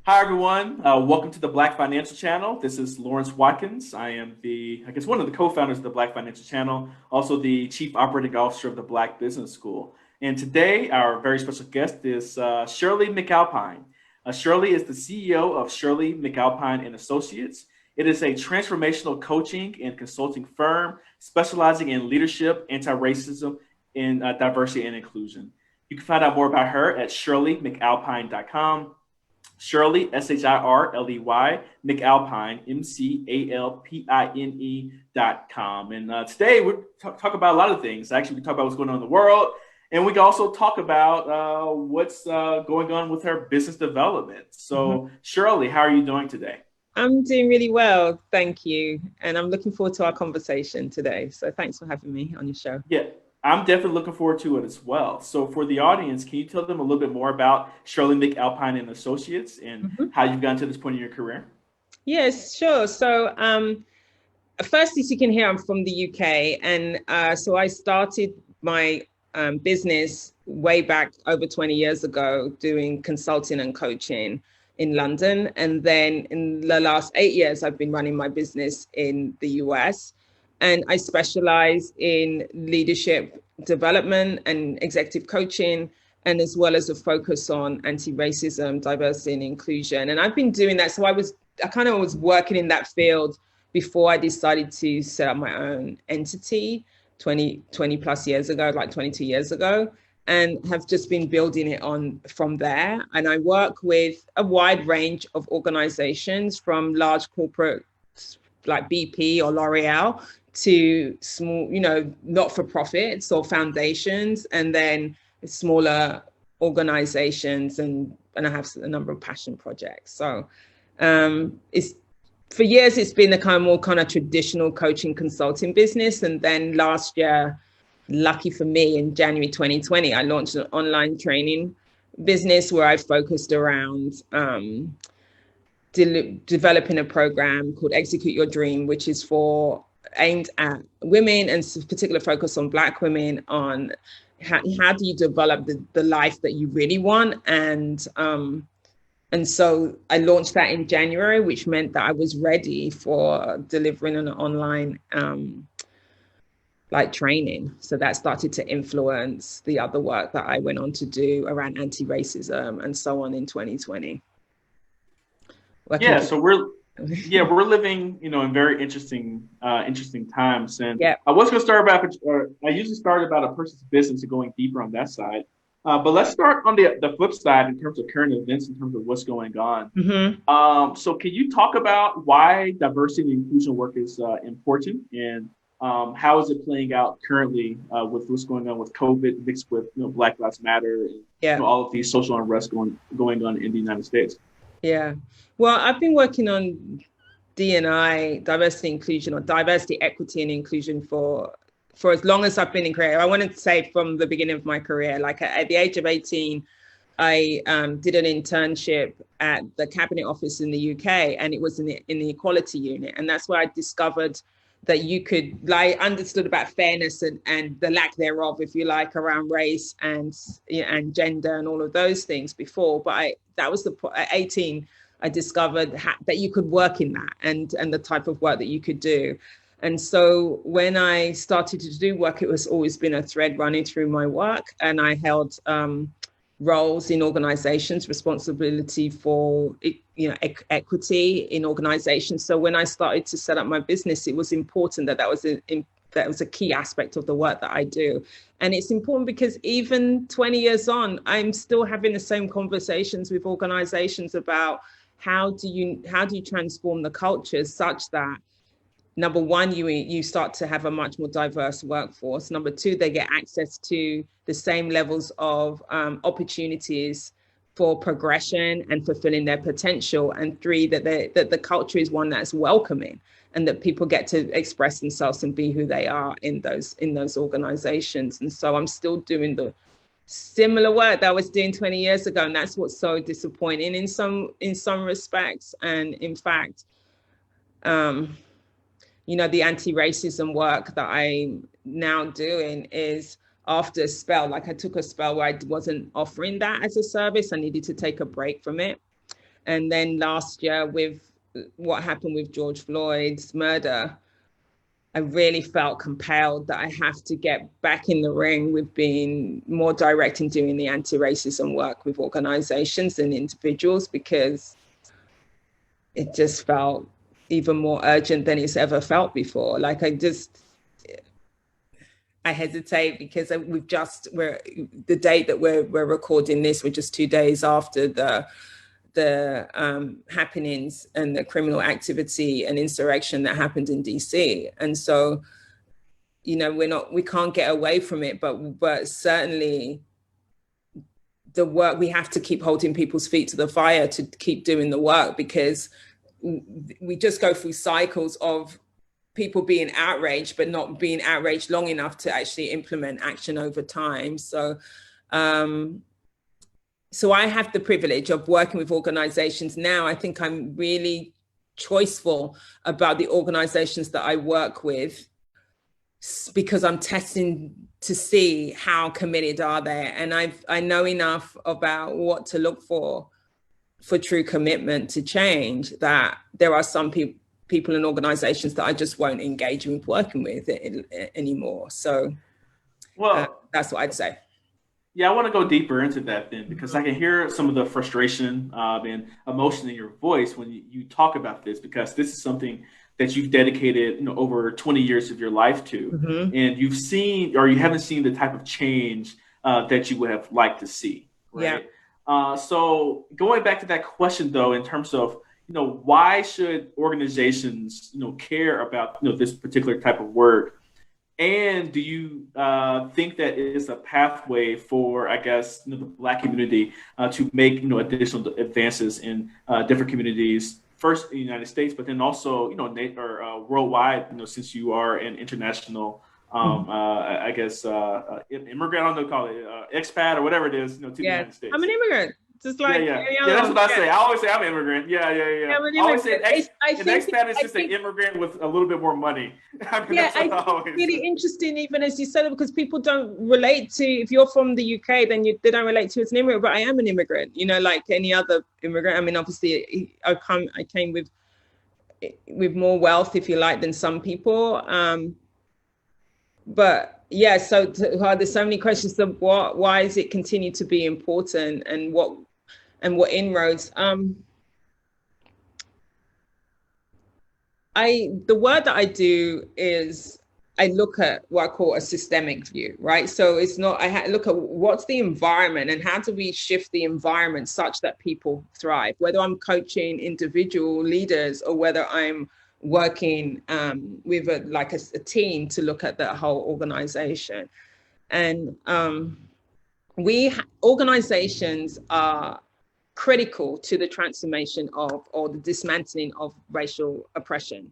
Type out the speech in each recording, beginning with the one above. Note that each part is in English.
Hi, everyone. Welcome to the Black Financial Channel. This is Lawrence Watkins. I am one of the co-founders of the Black Financial Channel, also the Chief Operating Officer of the Black Business School. And today, our very special guest is Shirley McAlpine. Shirley is the CEO of Shirley McAlpine and Associates. It is a transformational coaching and consulting firm specializing in leadership, anti-racism, and diversity and inclusion. You can find out more about her at shirleymcalpine.com. Shirley, Shirley, McAlpine, McAlpine.com. And today we'll talk about a lot of things. Actually, we talk about what's going on in the world, and we can also talk about what's going on with her business development. So, Shirley, how are you doing today? I'm doing really well, thank you. And I'm looking forward to our conversation today. So thanks for having me on your show. Yeah, I'm definitely looking forward to it as well. So, for the audience, can you tell them a little bit more about Shirley McAlpine and Associates and how you've gotten to this point in your career? Yes, sure. So first, as you can hear, I'm from the UK. And so I started my business way back over 20 years ago doing consulting and coaching in London. And then in the last 8 years, I've been running my business in the US. And I specialize in leadership development and executive coaching, and as well as a focus on anti-racism, diversity, and inclusion. And I've been doing that. So I kind of was working in that field before I decided to set up my own entity 20 plus years ago, like 22 years ago, and have just been building it on from there. And I work with a wide range of organizations, from large corporate like BP or L'Oreal to small, not-for-profits or foundations, and then smaller organizations, and I have a number of passion projects. So it's for years it's been a more traditional coaching consulting business, and then last year, lucky for me, in January 2020, I launched an online training business where I focused around developing a program called Execute Your Dream, which is aimed at women, and particular focus on Black women, on how do you develop the life that you really want. And so I launched that in January, which meant that I was ready for delivering an online training. So that started to influence the other work that I went on to do around anti-racism and so on in 2020. So we're living, in very interesting times. And I was going to start I usually start about a person's business and going deeper on that side. But let's start on the flip side in terms of current events, in terms of what's going on. So can you talk about why diversity and inclusion work is important, and how is it playing out currently with what's going on with COVID mixed with Black Lives Matter and all of these social unrest going on in the United States? Yeah. Well, I've been working on D&I, diversity, inclusion, or diversity, equity, and inclusion for as long as I've been in career. I want to say from the beginning of my career, like at the age of 18, I did an internship at the Cabinet Office in the UK, and it was in the inequality unit. And that's where I discovered that you could, understood about fairness and the lack thereof, if you like, around race and gender and all of those things before. But at 18, I discovered that you could work in that and the type of work that you could do. And so when I started to do work, it was always been a thread running through my work. And I held roles in organizations, responsibility for equity in organizations. So when I started to set up my business, it was important that was a key aspect of the work that I do. And it's important because even 20 years on, I'm still having the same conversations with organizations about how do you transform the cultures such that, number one, you start to have a much more diverse workforce. Number two, they get access to the same levels of opportunities for progression and fulfilling their potential. And three, that the culture is one that's welcoming, and that people get to express themselves and be who they are in those organizations. And so I'm still doing the similar work that I was doing 20 years ago. And that's what's so disappointing in some respects. And in fact, the anti-racism work that I'm now doing is after a spell. Like I took a spell where I wasn't offering that as a service. I needed to take a break from it. And then last year with what happened with George Floyd's murder, I really felt compelled that I have to get back in the ring with being more direct in doing the anti-racism work with organizations and individuals, because it just felt even more urgent than it's ever felt before. Like I hesitate because we're the date that we're recording this, we're just 2 days after the happenings and the criminal activity and insurrection that happened in DC. And so, you know, we can't get away from it, but certainly the work, we have to keep holding people's feet to the fire to keep doing the work, because we just go through cycles of people being outraged, but not being outraged long enough to actually implement action over time. So I have the privilege of working with organizations now. I think I'm really choiceful about the organizations that I work with, because I'm testing to see how committed are they. And I know enough about what to look for true commitment to change, that there are some people and organizations that I just won't engage with working with anymore. So that's what I'd say. Yeah, I want to go deeper into that then, because I can hear some of the frustration and emotion in your voice when you talk about this, because this is something that you've dedicated, over 20 years of your life to, and you've seen, or you haven't seen the type of change that you would have liked to see, right? Yeah. So going back to that question, though, in terms of, why should organizations, care about, this particular type of work? And do you think that it is a pathway for, I guess, the Black community to make, additional advances in different communities, first in the United States, but then also, worldwide, since you are an international, I guess, immigrant, I don't know, call it expat or whatever it is, to the United States. I'm an immigrant. Just like yeah, that's what I say. I always say I'm an immigrant. Yeah. I always say an expat is just an immigrant with a little bit more money. I think really interesting, even as you said it, because people don't relate to, if you're from the UK, then they don't relate to you as an immigrant. But I am an immigrant, like any other immigrant. I mean, obviously, I came with more wealth, if you like, than some people. But yeah, so there's so many questions of why does it continue to be important, and what inroads. The word that I do is I look at what I call a systemic view, right? So it's not, look at what's the environment and how do we shift the environment such that people thrive, whether I'm coaching individual leaders or whether I'm working with a team to look at the whole organization. And organizations are critical to the transformation of, or the dismantling of, racial oppression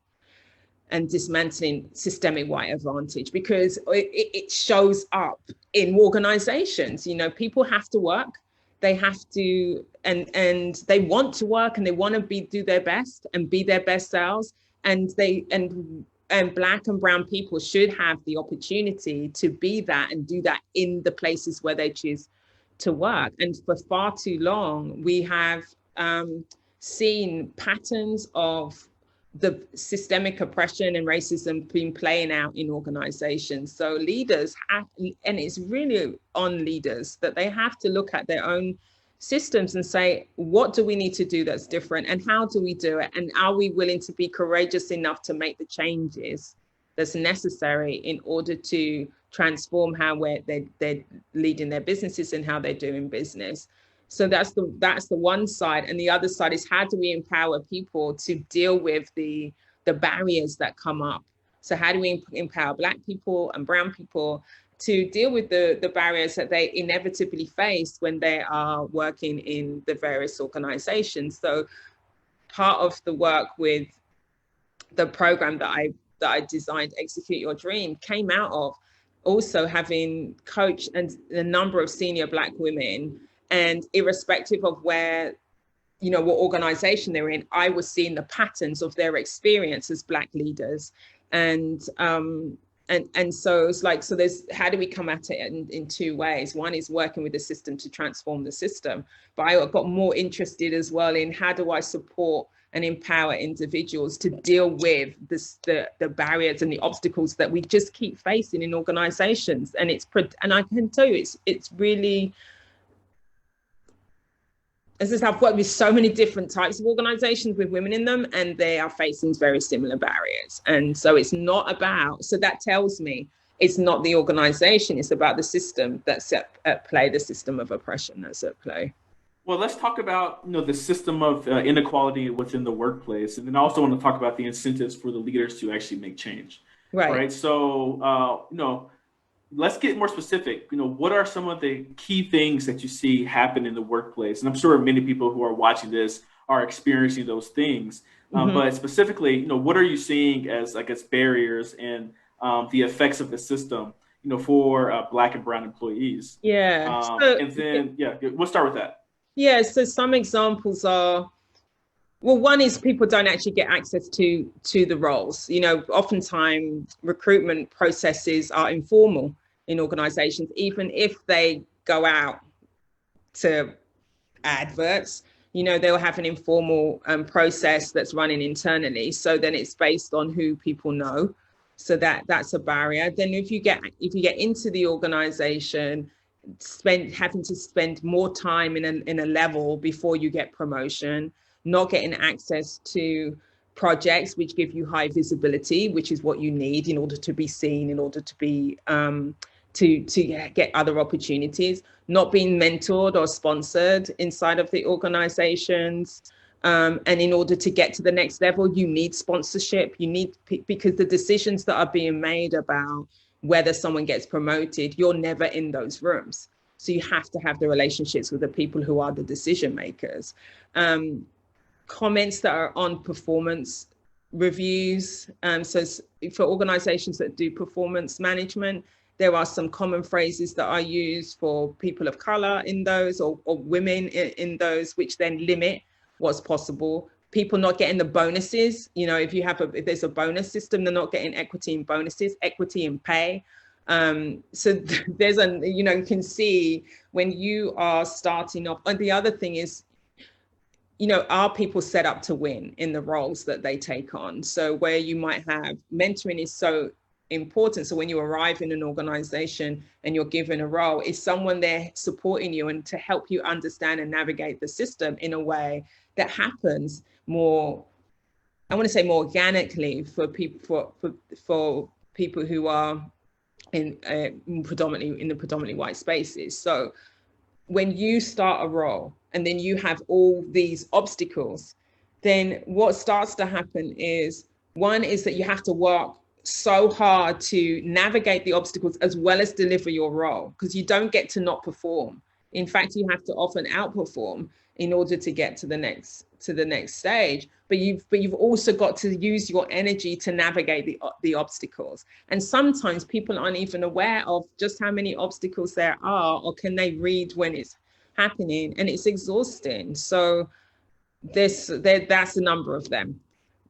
and dismantling systemic white advantage, because it shows up in organizations. People have to work, they have to, and they want to work, and they want to do their best and be their best selves. And Black and brown people should have the opportunity to be that and do that in the places where they choose to work. And for far too long, we have seen patterns of the systemic oppression and racism being playing out in organizations. So leaders have, and it's really on leaders, that they have to look at their own systems and say, what do we need to do that's different, and how do we do it, and are we willing to be courageous enough to make the changes that's necessary in order to transform how they're leading their businesses and how they're doing business. So that's the one side. And the other side is, how do we empower people to deal with the barriers that come up? So how do we empower Black people and brown people to deal with the barriers that they inevitably face when they are working in the various organizations? So part of the work with the program that I designed, Execute Your Dream, came out of also having coached a number of senior Black women, and irrespective of where, what organization they're in, I was seeing the patterns of their experience as Black leaders. And and so it's like, so there's, how do we come at it in two ways? One is working with the system to transform the system, but I got more interested as well in how do I support and empower individuals to deal with the barriers and the obstacles that we just keep facing in organizations. And I can tell you, it's really, as I said, I've worked with so many different types of organizations with women in them, and they are facing very similar barriers. And so it's not about, so that tells me it's not the organization, it's about the system that's at play, the system of oppression that's at play. Well, let's talk about the system of inequality within the workplace, and then I also want to talk about the incentives for the leaders to actually make change. Right. So let's get more specific. What are some of the key things that you see happen in the workplace? And I'm sure many people who are watching this are experiencing those things. But specifically, what are you seeing as, I guess, barriers and the effects of the system, for Black and Brown employees? Yeah. And then, we'll start with that. Yeah, so some examples are, well, one is people don't actually get access to the roles. Oftentimes recruitment processes are informal in organizations, even if they go out to adverts, they'll have an informal process that's running internally. So then it's based on who people know. So that's a barrier. Then if you get into the organization, having to spend more time in a level before you get promotion, not getting access to projects which give you high visibility, which is what you need in order to be seen, in order to be to get other opportunities, not being mentored or sponsored inside of the organizations. And in order to get to the next level, you need sponsorship. You need, because the decisions that are being made about whether someone gets promoted, you're never in those rooms. So you have to have the relationships with the people who are the decision makers. Comments that are on performance reviews. So for organizations that do performance management, there are some common phrases that are used for people of color in those, or women in those, which then limit what's possible. People not getting the bonuses. If there's a bonus system, they're not getting equity in bonuses, equity in pay. So there's you can see when you are starting off. And the other thing is, are people set up to win in the roles that they take on? So where you might have mentoring is so important. So when you arrive in an organization and you're given a role, is someone there supporting you and to help you understand and navigate the system in a way that happens more, I want to say more organically for people, for people who are in the predominantly white spaces. So when you start a role and then you have all these obstacles, then what starts to happen is, one is that you have to work so hard to navigate the obstacles as well as deliver your role, because you don't get to not perform. In fact, you have to often outperform in order to get to the next stage. But you've also got to use your energy to navigate the obstacles. And sometimes people aren't even aware of just how many obstacles there are, or can they read when it's happening, and it's exhausting. So that's a number of them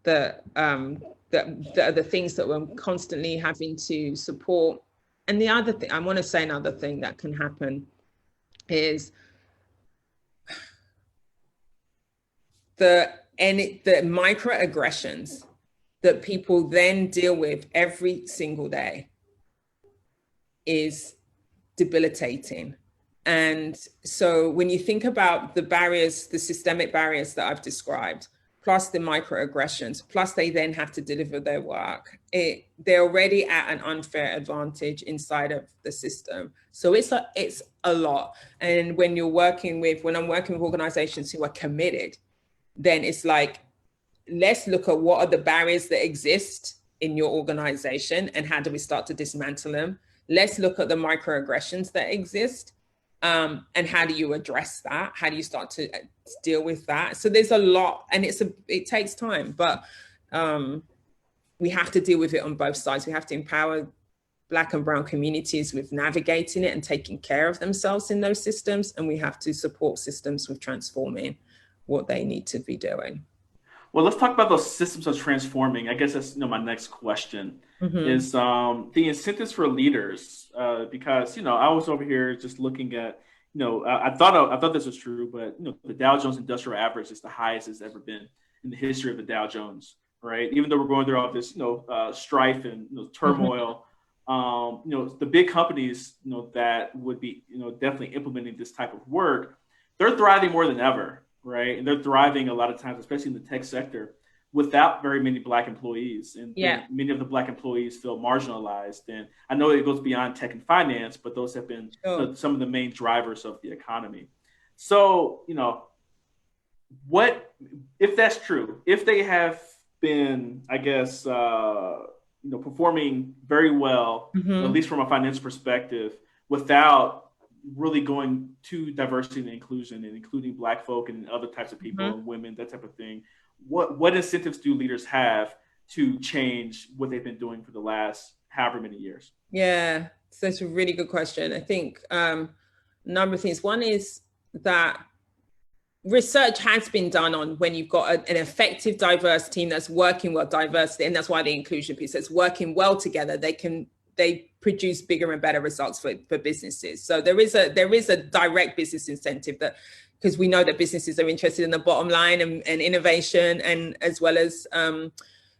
that are the things that we're constantly having to support. And the other thing, I want to say another thing that can happen is the microaggressions that people then deal with every single day is debilitating. And so when you think about the barriers, the systemic barriers that I've described, plus the microaggressions, plus they then have to deliver their work, they're already at an unfair advantage inside of the system. So it's a lot. And when I'm working with organizations who are committed, then it's like, let's look at what are the barriers that exist in your organization and how do we start to dismantle them. Let's look at the microaggressions that exist. And how do you address that? How do you start to deal with that? So there's a lot, and it takes time, but we have to deal with it on both sides. We have to empower Black and Brown communities with navigating it and taking care of themselves in those systems, and we have to support systems with transforming what they need to be doing. Well, let's talk about those systems of transforming. I guess that's my next question is the incentives for leaders because I was over here just looking at I thought this was true, but the Dow Jones Industrial Average is the highest it's ever been in the history of the Dow Jones, right? Even though we're going through all this strife and turmoil, the big companies that would be definitely implementing this type of work, they're thriving more than ever. Right. And they're thriving a lot of times, especially in the tech sector, without very many Black employees. And many of the Black employees feel marginalized. And I know it goes beyond tech and finance, but those have been some of the main drivers of the economy. So, what if that's true? If they have been, I guess, performing very well, at least from a financial perspective, without really going to diversity and inclusion and including Black folk and other types of people and women, that type of thing. What incentives do leaders have to change what they've been doing for the last however many years? Yeah, so that's a really good question. I think a number of things. One is that research has been done on when you've got an effective, diverse team that's working well, diversity, and that's why the inclusion piece is working well together. They produce bigger and better results for businesses. So there is a direct business incentive that, because we know that businesses are interested in the bottom line and innovation and as well as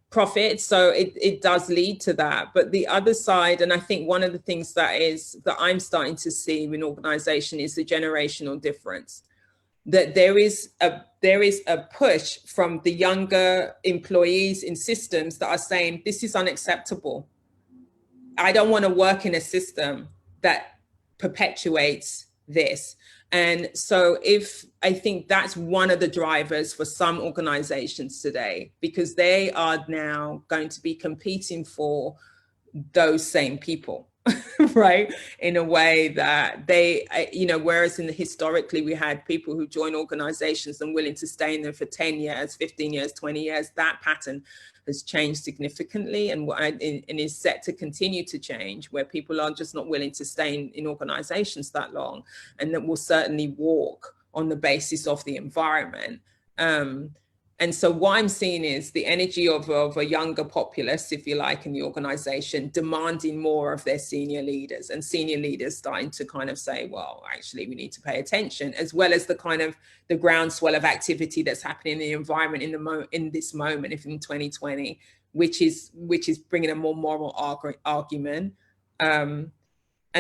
profit. So it does lead to that. But the other side, and I think one of the things that I'm starting to see in organization is the generational difference. That there is a push from the younger employees in systems that are saying, this is unacceptable. I don't want to work in a system that perpetuates this. And so I think that's one of the drivers for some organizations today, because they are now going to be competing for those same people, right? In a way that whereas historically we had people who join organizations and willing to stay in them for 10 years, 15 years, 20 years, that pattern has changed significantly and is set to continue to change, where people are just not willing to stay in organizations that long, and that will certainly walk on the basis of the environment. And so what I'm seeing is the energy of a younger populace, if you like, in the organization, demanding more of their senior leaders, and senior leaders starting to kind of say, well, actually, we need to pay attention, as well as the kind of the groundswell of activity that's happening in the environment in this moment, if in 2020, which is bringing a more moral argument. And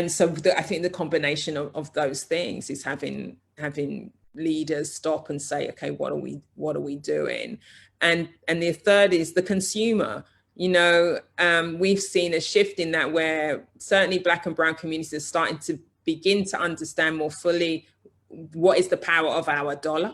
so I think the combination of those things is having leaders stop and say, okay, what are we doing? And the third is the consumer. We've seen a shift in that, where certainly Black and brown communities are starting to begin to understand more fully what is the power of our dollar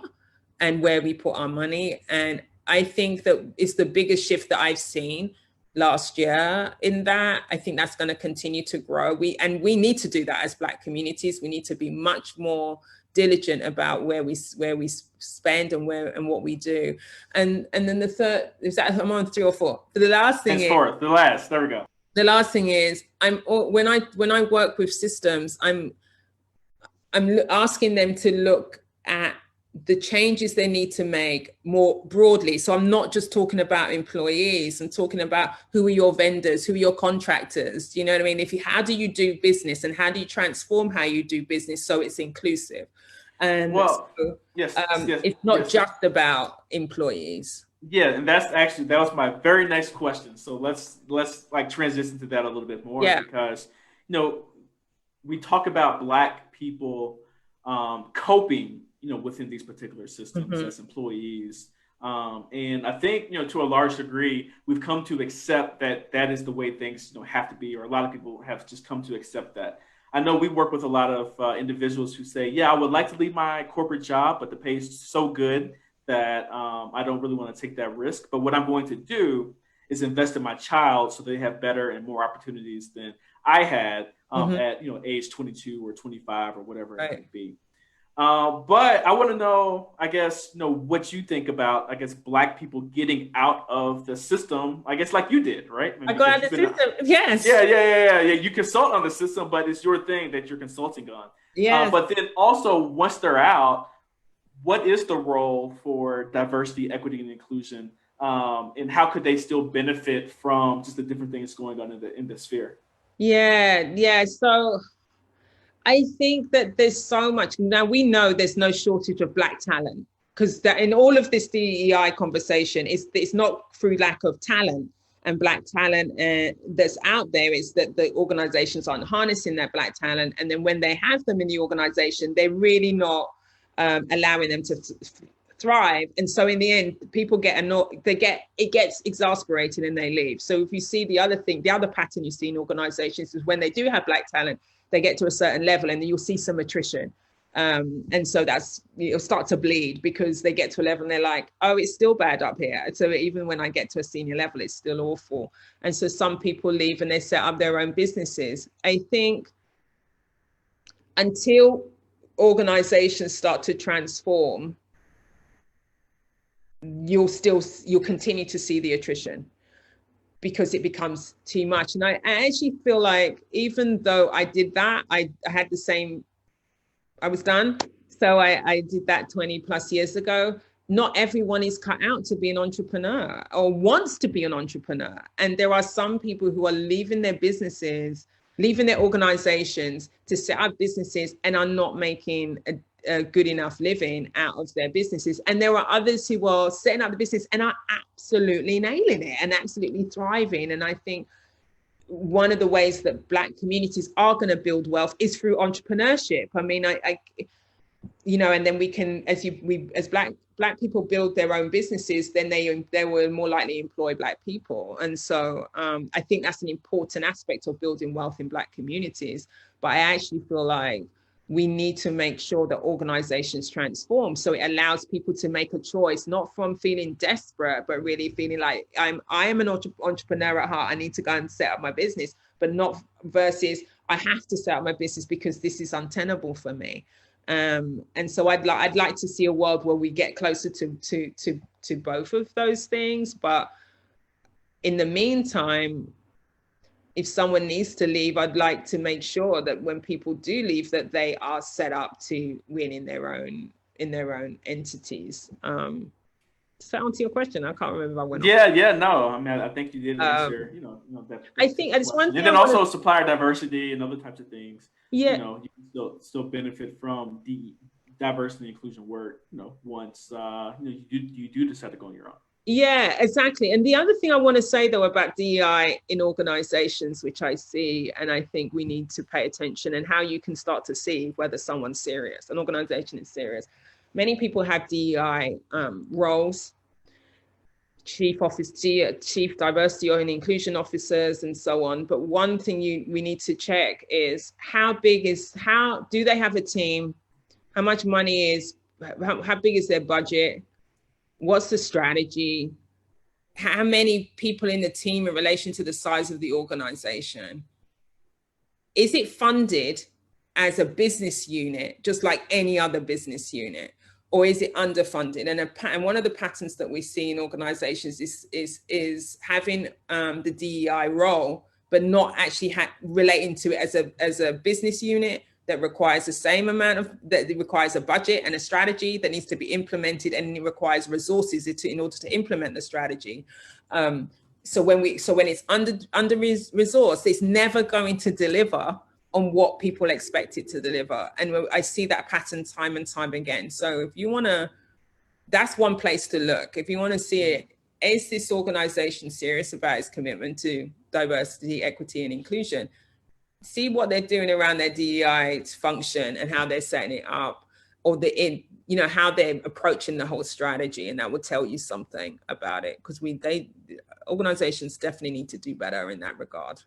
and where we put our money. And I think that it's the biggest shift that I've seen last year in that. I think that's going to continue to grow. We need to do that as Black communities. We need to be much more diligent about where we spend and what we do. And then the third is that I'm on 3 or 4. But the last thing there we go. The last thing is when I work with systems, I'm asking them to look at the changes they need to make more broadly. So I'm not just talking about employees. I'm talking about who are your vendors, who are your contractors. You know what I mean? how do you do business, and how do you transform how you do business so it's inclusive? And it's not just about employees. Yeah, and that was my very next question. So let's like transition to that a little bit more, because we talk about Black people coping within these particular systems as employees. And I think, to a large degree, we've come to accept that is the way things have to be, or a lot of people have just come to accept that. I know we work with a lot of individuals who say, I would like to leave my corporate job, but the pay is so good that I don't really want to take that risk. But what I'm going to do is invest in my child so they have better and more opportunities than I had at age 22 or 25 or whatever it might be. But I want to know, I guess, what you think about, I guess, Black people getting out of the system, I guess, like you did, right? I got out of the system, yes. Yeah. You consult on the system, but it's your thing that you're consulting on. Yeah. But then also, once they're out, what is the role for diversity, equity, and inclusion, and how could they still benefit from just the different things going on in the sphere? Yeah. So I think that there's so much. Now we know there's no shortage of Black talent, because that in all of this DEI conversation, it's not through lack of talent and Black talent that's out there. It's that the organizations aren't harnessing that Black talent, and then when they have them in the organization, they're really not allowing them to thrive. And so in the end, people get annoyed, it gets exasperated and they leave. So if you see the other pattern you see in organizations is when they do have Black talent, they get to a certain level and then you'll see some attrition. And so you'll start to bleed because they get to a level and they're like, oh, it's still bad up here. So even when I get to a senior level, it's still awful. And so some people leave and they set up their own businesses. I think until organizations start to transform, you'll continue to see the attrition because it becomes too much. And I actually feel like even though I did that, I had the same, I was done. So I did that 20 plus years ago. Not everyone is cut out to be an entrepreneur or wants to be an entrepreneur. And there are some people who are leaving their businesses, leaving their organizations to set up businesses and are not making a good enough living out of their businesses. And there are others who are setting up the business and are absolutely nailing it and absolutely thriving. And I think one of the ways that Black communities are going to build wealth is through entrepreneurship. I mean, and then we can, as Black people build their own businesses, then they will more likely employ Black people. And so I think that's an important aspect of building wealth in Black communities. But I actually feel like we need to make sure that organizations transform so it allows people to make a choice, not from feeling desperate, but really feeling like I am an entrepreneur at heart. I need to go and set up my business, but not versus I have to set up my business because this is untenable for me. And so I'd like to see a world where we get closer to both of those things. But in the meantime, if someone needs to leave, I'd like to make sure that when people do leave, that they are set up to win in their own entities. Does that answer your question? I can't remember if I went on. No. I mean, I think you did answer. That. I think it's one thing. And then also supplier diversity and other types of things. Yeah. You can still benefit from the diversity and inclusion work. Once you do decide to go on your own. Yeah, exactly. And the other thing I want to say, though, about DEI in organizations, which I see, and I think we need to pay attention, and how you can start to see whether someone's serious, an organization is serious. Many people have DEI roles, chief diversity and inclusion officers, and so on. But one thing we need to check is how do they have a team? How much money how big is their budget? What's the strategy? How many people in the team in relation to the size of the organization? Is it funded as a business unit, just like any other business unit? Or is it underfunded? And one of the patterns that we see in organizations is having the DEI role, but not actually relating to it as a business unit that requires the same amount that requires a budget and a strategy that needs to be implemented, and it requires resources in order to implement the strategy. So when it's under resourced, it's never going to deliver on what people expect it to deliver. And I see that pattern time and time again. So if you want to, that's one place to look. If you want to see it, is this organization serious about its commitment to diversity, equity, and inclusion? See what they're doing around their DEI function and how they're setting it up, or how they're approaching the whole strategy, and that will tell you something about it, because organizations definitely need to do better in that regard.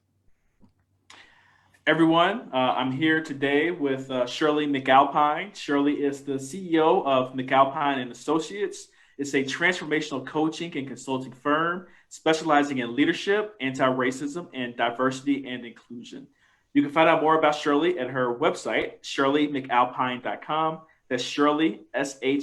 Everyone, I'm here today with Shirley McAlpine. Shirley is the CEO of McAlpine and Associates. It's a transformational coaching and consulting firm specializing in leadership, anti-racism, and diversity and inclusion. You can find out more about Shirley at her website, shirleymcalpine.com. That's Shirley, SHIRLEY,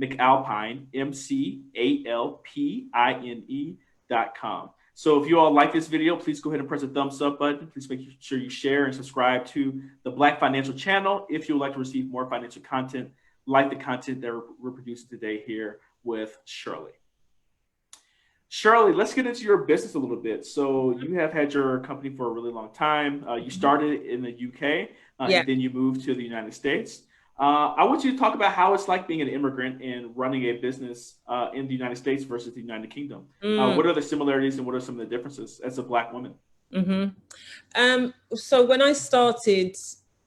McAlpine, MCALPINE.com. So if you all like this video, please go ahead and press the thumbs up button. Please make sure you share and subscribe to the Black Financial Channel if you would like to receive more financial content like the content that we're producing today here with Shirley. Shirley, let's get into your business a little bit. So you have had your company for a really long time. You started in the UK, and then you moved to the United States. I want you to talk about how it's like being an immigrant and running a business in the United States versus the United Kingdom. What are the similarities and what are some of the differences as a Black woman? So when I started,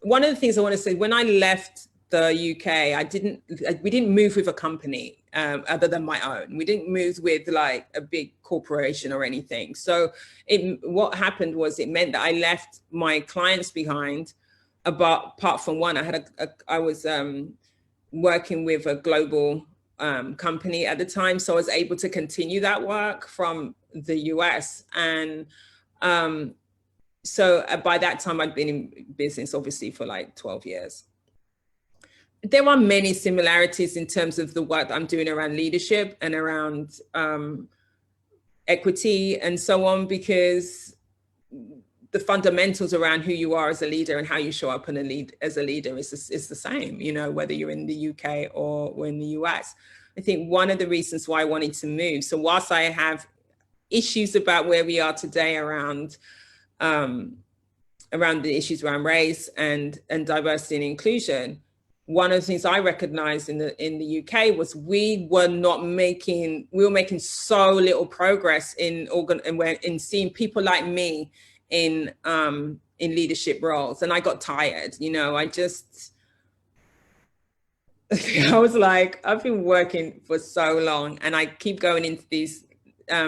one of the things I want to say, when I left the UK, we didn't move with a company other than my own. We didn't move with like a big corporation or anything. So what happened was it meant that I left my clients behind. Apart from one, I was working with a global company at the time, so I was able to continue that work from the US. And so by that time, I'd been in business, obviously, for like 12 years. There are many similarities in terms of the work that I'm doing around leadership and around equity and so on, because the fundamentals around who you are as a leader and how you show up as a leader is the same, you know, whether you're in the UK or in the US. I think one of the reasons why I wanted to move, so whilst I have issues about where we are today around the issues around race and diversity and inclusion, one of the things I recognized in the UK was we were making so little progress in seeing people like me in leadership roles. And I got tired, you know, I was like, I've been working for so long and I keep going into these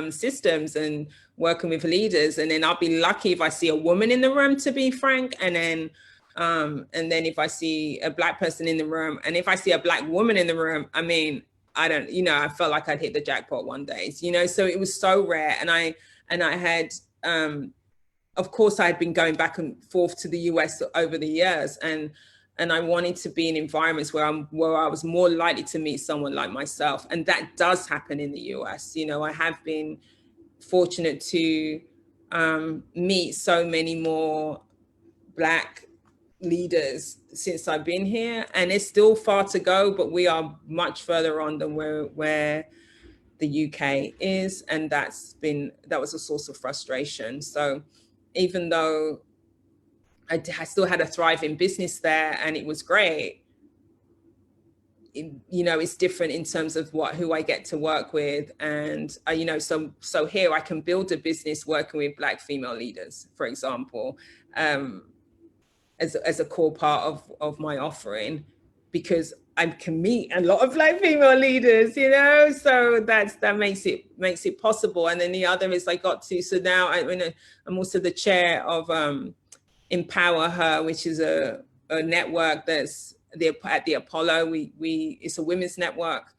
systems and working with leaders. And then I'll be lucky if I see a woman in the room, to be frank. And then if I see a Black person in the room, and if I see a Black woman in the room, I mean, I felt like I'd hit the jackpot one day, you know, so it was so rare. And I had, of course, I had been going back and forth to the US over the years, and I wanted to be in environments where I was more likely to meet someone like myself. And that does happen in the US. You know, I have been fortunate to meet so many more Black leaders since I've been here, and it's still far to go, but we are much further on than where the UK is, and that was a source of frustration. So even though I still had a thriving business there and it was great, you know, it's different in terms of who I get to work with. And, you know, so here I can build a business working with Black female leaders, for example, as a core part of my offering, because I can meet a lot of Black female leaders, you know, so that makes it possible. And then the other is so now I'm also the chair of Empower Her, which is a network that's at the Apollo. It's a women's network,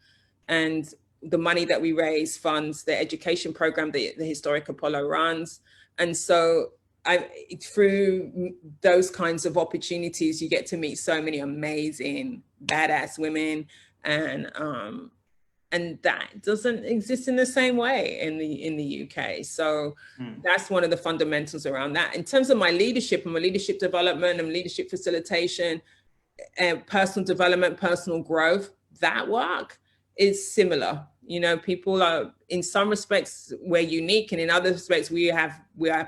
and the money that we raise funds the education program that the historic Apollo runs. And so through those kinds of opportunities, you get to meet so many amazing, badass women, and that doesn't exist in the same way in the UK. So that's one of the fundamentals around that. In terms of my leadership and my leadership development and leadership facilitation, personal development, personal growth, that work is similar. You know, people are, in some respects, we're unique, and in other respects, we have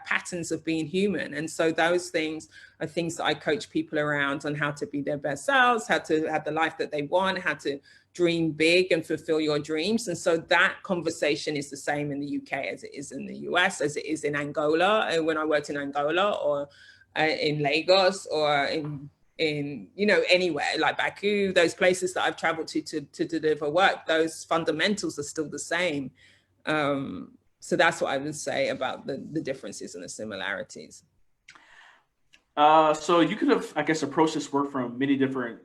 patterns of being human. And so those things are things that I coach people around on how to be their best selves, how to have the life that they want, how to dream big and fulfill your dreams. And so that conversation is the same in the UK as it is in the US, as it is in Angola. And when I worked in Angola, or in Lagos, or in you know, anywhere like Baku, those places that I've traveled to deliver work, those fundamentals are still the same. So that's what I would say about the differences and the similarities. So you could have, I guess, approached this work from many different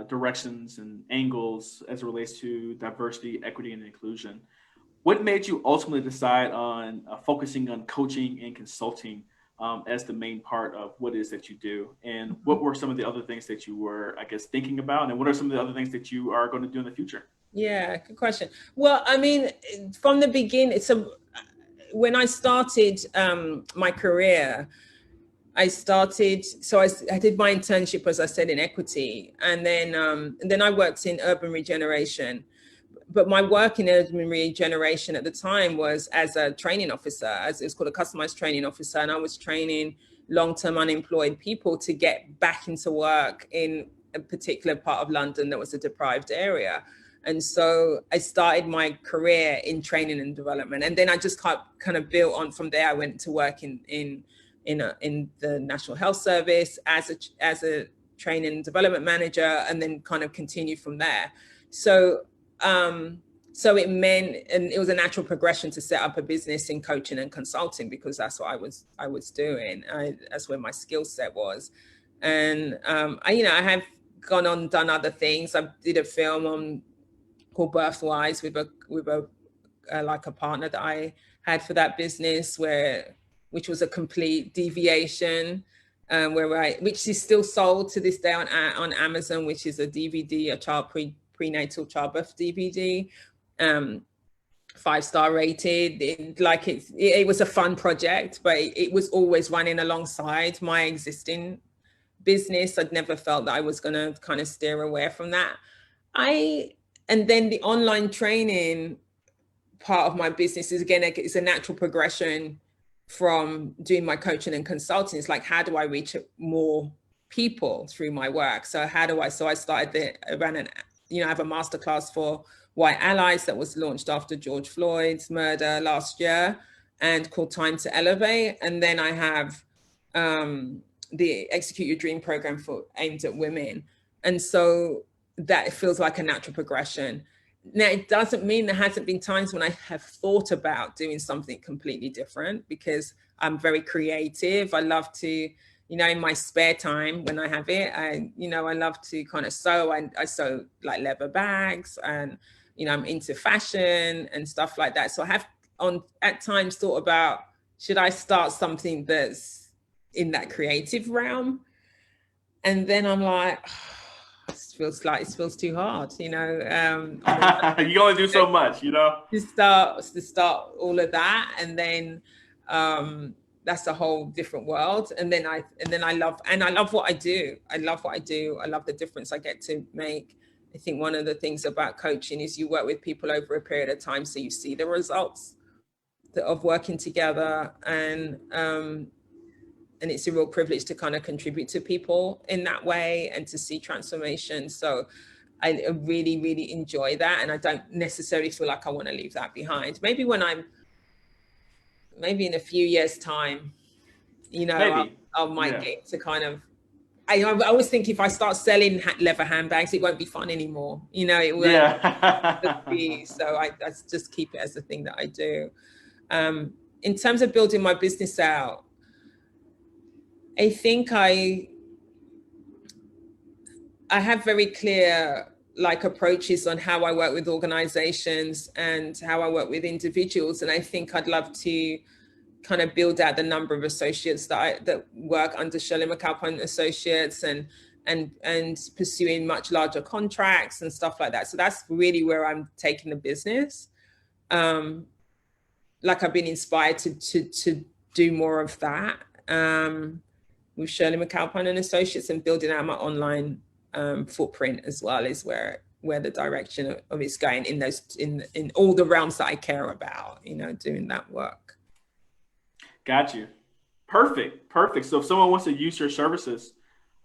directions and angles as it relates to diversity, equity, and inclusion. What made you ultimately decide on focusing on coaching and consulting as the main part of what it is that you do? And what were some of the other things that you were, I guess, thinking about? And what are some of the other things that you are going to do in the future? Yeah, good question. Well, I mean, from the beginning, when I started my career, I started, so I did my internship, as I said, in equity, and then I worked in urban regeneration. But my work in urban regeneration at the time was as a training officer, as it's called a customized training officer, and I was training long-term unemployed people to get back into work in a particular part of London that was a deprived area. And so I started my career in training and development, and then I just kind of built on from there. I went to work in the National Health Service as a training and development manager, and then kind of continued from there. So it meant, and it was a natural progression to set up a business in coaching and consulting, because that's what I was doing. That's where my skill set was. And I have gone on, done other things. I did a film called Birthwise with a partner that I had for that business, which was a complete deviation, which is still sold to this day on Amazon, which is a DVD, a prenatal childbirth DVD, 5-star rated. It was a fun project, but it was always running alongside my existing business. I'd never felt that I was going to kind of steer away from that. And then the online training part of my business is a natural progression from doing my coaching and consulting. It's like, how do I reach more people through my work? So I started I have a masterclass for white allies that was launched after George Floyd's murder last year, and called Time to Elevate. And then I have the Execute Your Dream program aimed at women. And so that feels like a natural progression. Now, it doesn't mean there hasn't been times when I have thought about doing something completely different, because I'm very creative. I love to, in my spare time when I have it, I love to kind of sew. I sew like leather bags, and, I'm into fashion and stuff like that. So I have at times thought about, should I start something that's in that creative realm? And then I'm like, it feels too hard, you can only do so much, to start all of that. And then that's a whole different world. And then I love what I do. I love what I do. I love the difference I get to make. I think one of the things about coaching is you work with people over a period of time, so you see the results of working together, and it's a real privilege to kind of contribute to people in that way and to see transformation. So I really, really enjoy that. And I don't necessarily feel like I want to leave that behind. Maybe in a few years' time, I might get to kind of, I always think if I start selling leather handbags, it won't be fun anymore. It won't be. So I just keep it as the thing that I do. In terms of building my business out, I think I have very clear approaches on how I work with organizations and how I work with individuals. And I think I'd love to kind of build out the number of associates that work under Shirley McAlpine Associates, and pursuing much larger contracts and stuff like that. So that's really where I'm taking the business. I've been inspired to do more of that. With Shirley McAlpine and Associates, and building out my online footprint as well is where the direction of it's going in all the realms that I care about, doing that work. Got you. Perfect. So if someone wants to use your services,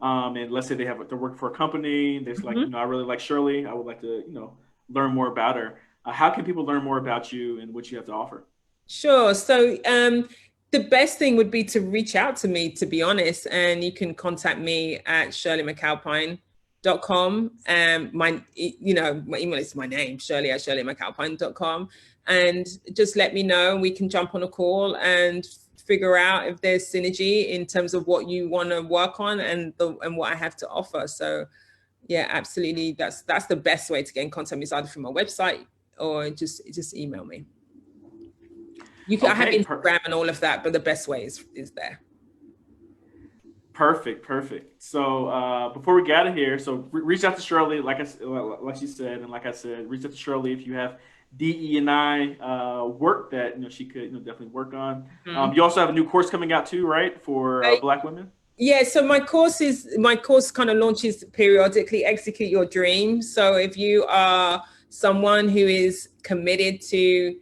and let's say they're working for a company, there's I really like Shirley, I would like to, learn more about her. How can people learn more about you and what you have to offer? Sure. So the best thing would be to reach out to me, to be honest, and you can contact me at shirleymcalpine.com. My email is my name, shirley@shirleymcalpine.com, and just let me know. We can jump on a call and figure out if there's synergy in terms of what you want to work on and what I have to offer. So yeah, absolutely. That's the best way to get in contact with me, is either from my website or just email me. I have Instagram and all of that, but the best way is there. Perfect. So before we get out of here, so reach out to Shirley, like she said, and like I said, reach out to Shirley if you have DE&I work that she could definitely work on. Mhm. You also have a new course coming out too, right, for Black women? Yeah, so my course kind of launches periodically. Execute Your Dream. So if you are someone who is committed to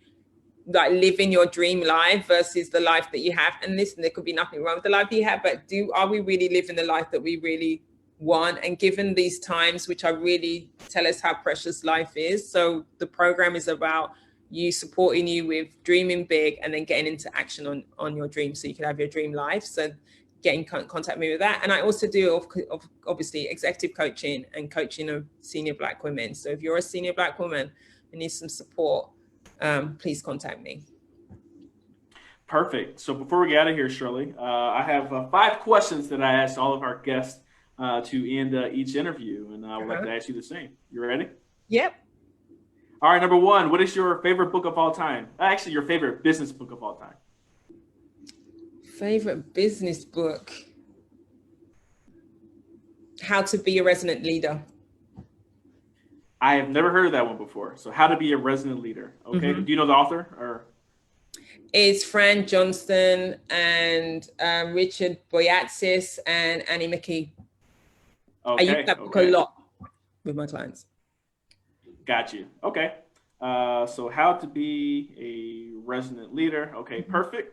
like living your dream life versus the life that you have, and listen, there could be nothing wrong with the life that you have, but are we really living the life that we really want? And given these times, which are really tell us how precious life is, so the program is about you supporting you with dreaming big and then getting into action on your dreams so you can have your dream life. So get in contact me with that. And I also do obviously executive coaching and coaching of senior Black women. So if you're a senior Black woman and need some support, please contact me. Perfect. So before we get out of here, Shirley, I have 5 questions that I ask all of our guests to end each interview, and I would like to ask you the same. You ready? Yep. All right, number 1, what is your favorite book of all time? Actually, your favorite business book of all time. Favorite business book? How to Be a Resident Leader. I have never heard of that one before. So How to Be a Resident Leader. Okay. Do you know the author? Or it's Fran Johnston and Richard Boyatzis and Annie McKee. Okay, I use that book a lot with my clients. Got you. Okay. So How to Be a Resident Leader. Okay, perfect.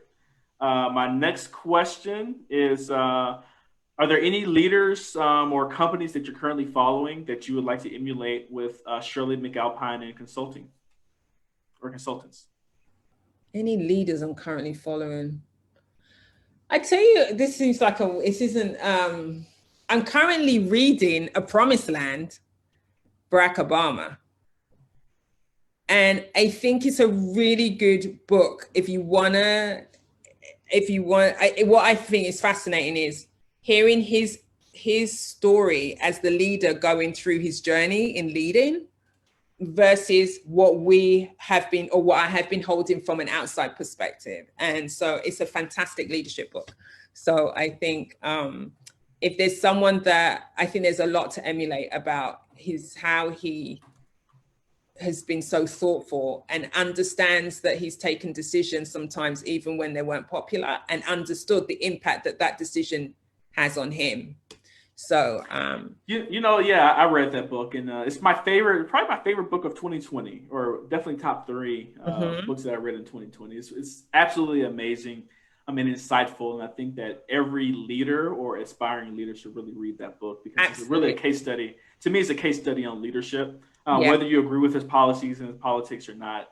My next question is, are there any leaders or companies that you're currently following that you would like to emulate with Shirley McAlpine and consulting or consultants? Any leaders I'm currently following? I tell you, this seems like it isn't, I'm currently reading A Promised Land, Barack Obama. And I think it's a really good book. What I think is fascinating is hearing his story as the leader going through his journey in leading versus what we have been, or what I have been holding from an outside perspective. And so it's a fantastic leadership book. So I think if there's someone that I think there's a lot to emulate about how he has been so thoughtful and understands that he's taken decisions sometimes even when they weren't popular, and understood the impact that decision has on him. So I read that book, and it's probably my favorite book of 2020, or definitely top 3 books that I read in 2020. It's absolutely amazing. I mean, insightful, and I think that every leader or aspiring leader should really read that book, because It's really a case study. To me, it's a case study on leadership, whether you agree with his policies and his politics or not.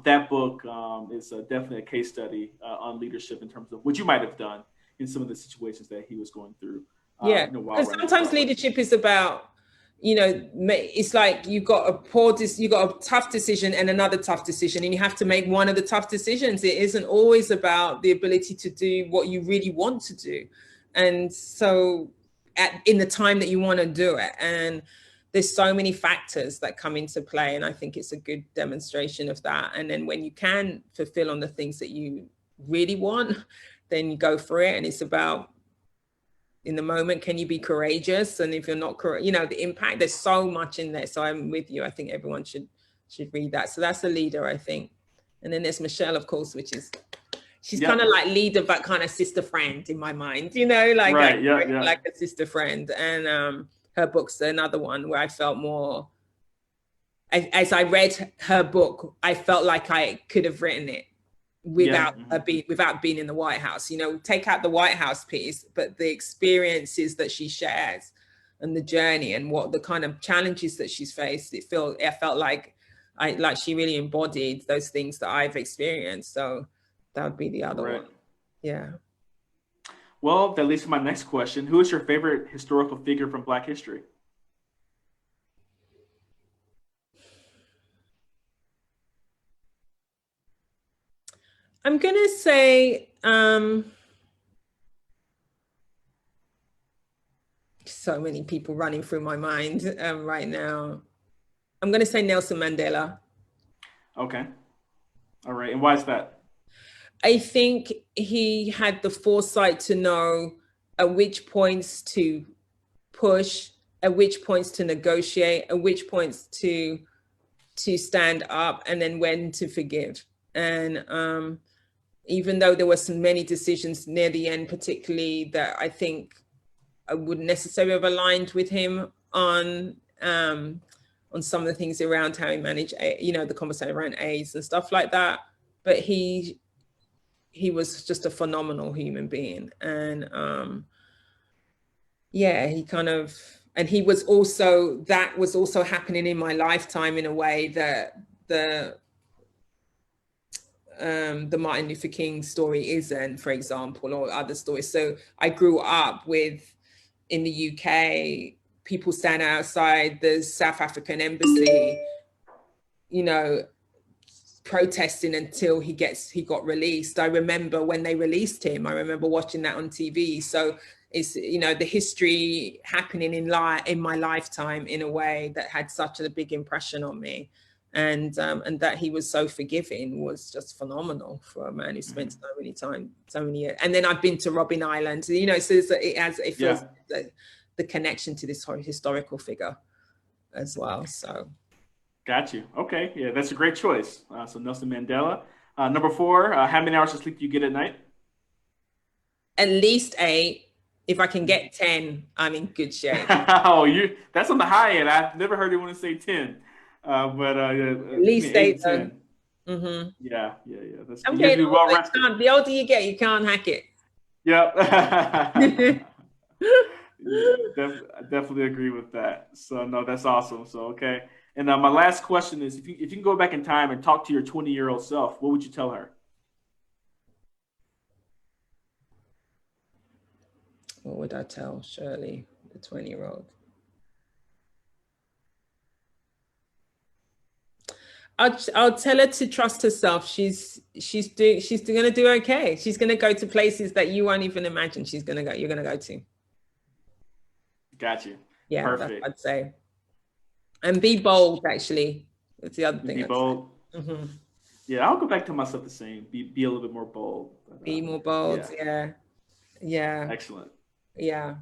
That book is definitely a case study on leadership in terms of what you might have done in some of the situations that he was going through. Because sometimes leadership is about, it's like you got a tough decision and another tough decision, and you have to make one of the tough decisions. It isn't always about the ability to do what you really want to do. And so in the time that you want to do it. And there's so many factors that come into play. And I think it's a good demonstration of that. And then when you can fulfill on the things that you really want, then you go for it. And it's about, in the moment, can you be courageous? And if you're not, the impact, there's so much in there. So I'm with you. I think everyone should read that. So that's the leader, I think. And then there's Michelle, of course, she's kind of like leader, but kind of sister friend in my mind, like a sister friend. And her book's another one where I felt more, as I read her book, I felt like I could have written it without being in the White House. Take out the White House piece, but the experiences that she shares and the journey and what the kind of challenges that she's faced, I felt like she really embodied those things that I've experienced. So that would be the other one. Yeah. Well, that leads to my next question. Who is your favorite historical figure from Black history? I'm going to say, so many people running through my mind right now. I'm going to say Nelson Mandela. Okay. All right. And why is that? I think he had the foresight to know at which points to push, at which points to negotiate, at which points to to stand up and then when to forgive. And even though there were some many decisions near the end, particularly that I think I wouldn't necessarily have aligned with him on some of the things around how he managed, the conversation around AIDS and stuff like that. But he was just a phenomenal human being. And he was also, that was also happening in my lifetime in a way that the Martin Luther King story isn't, for example, or other stories. So I grew up with, in the UK, people stand outside the South African embassy, protesting until he got released. I remember when they released him, I remember watching that on TV. So it's, the history happening in my lifetime in a way that had such a big impression on me. And that he was so forgiving was just phenomenal for a man who spent so many years. And then I've been to Robben Island, so it feels the connection to this historical figure as well. So. Got you. Okay. Yeah, that's a great choice. So Nelson Mandela. Number 4, how many hours of sleep do you get at night? At least 8. If I can get 10, I'm in good shape. That's on the high end. I've never heard anyone say 10. At least 8. 10. Mm-hmm. Yeah. That's the older you get, you can't hack it. Yep. I definitely agree with that. So no, that's awesome. So okay. And my last question is, if you can go back in time and talk to your 20-year-old self, what would you tell her? What would I tell Shirley, the 20-year-old? I'll tell her to trust herself. She's going to do okay. She's going to go to places that you won't even imagine you're going to go to. Got you. Yeah, perfect. That's what I'd say. And be bold, actually. That's the other thing. Be bold. Mm-hmm. Yeah, I'll go back to myself the same. Be a little bit more bold. Be more bold. Yeah. Excellent. Yeah.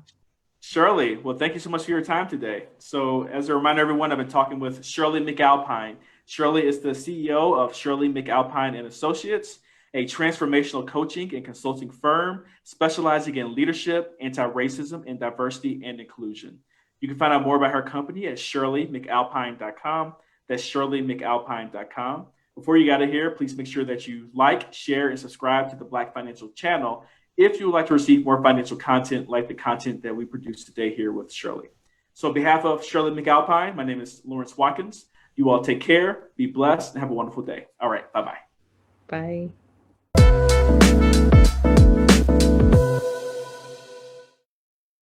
Shirley, well, thank you so much for your time today. So as a reminder, everyone, I've been talking with Shirley McAlpine. Shirley is the CEO of Shirley McAlpine and Associates, a transformational coaching and consulting firm specializing in leadership, anti-racism, and diversity and inclusion. You can find out more about her company at shirleymcalpine.com. That's shirleymcalpine.com. Before you get out of here, please make sure that you like, share, and subscribe to the Black Financial Channel if you would like to receive more financial content like the content that we produce today here with Shirley. So on behalf of Shirley McAlpine, my name is Lawrence Watkins. You all take care, be blessed, and have a wonderful day. All right, bye-bye. Bye.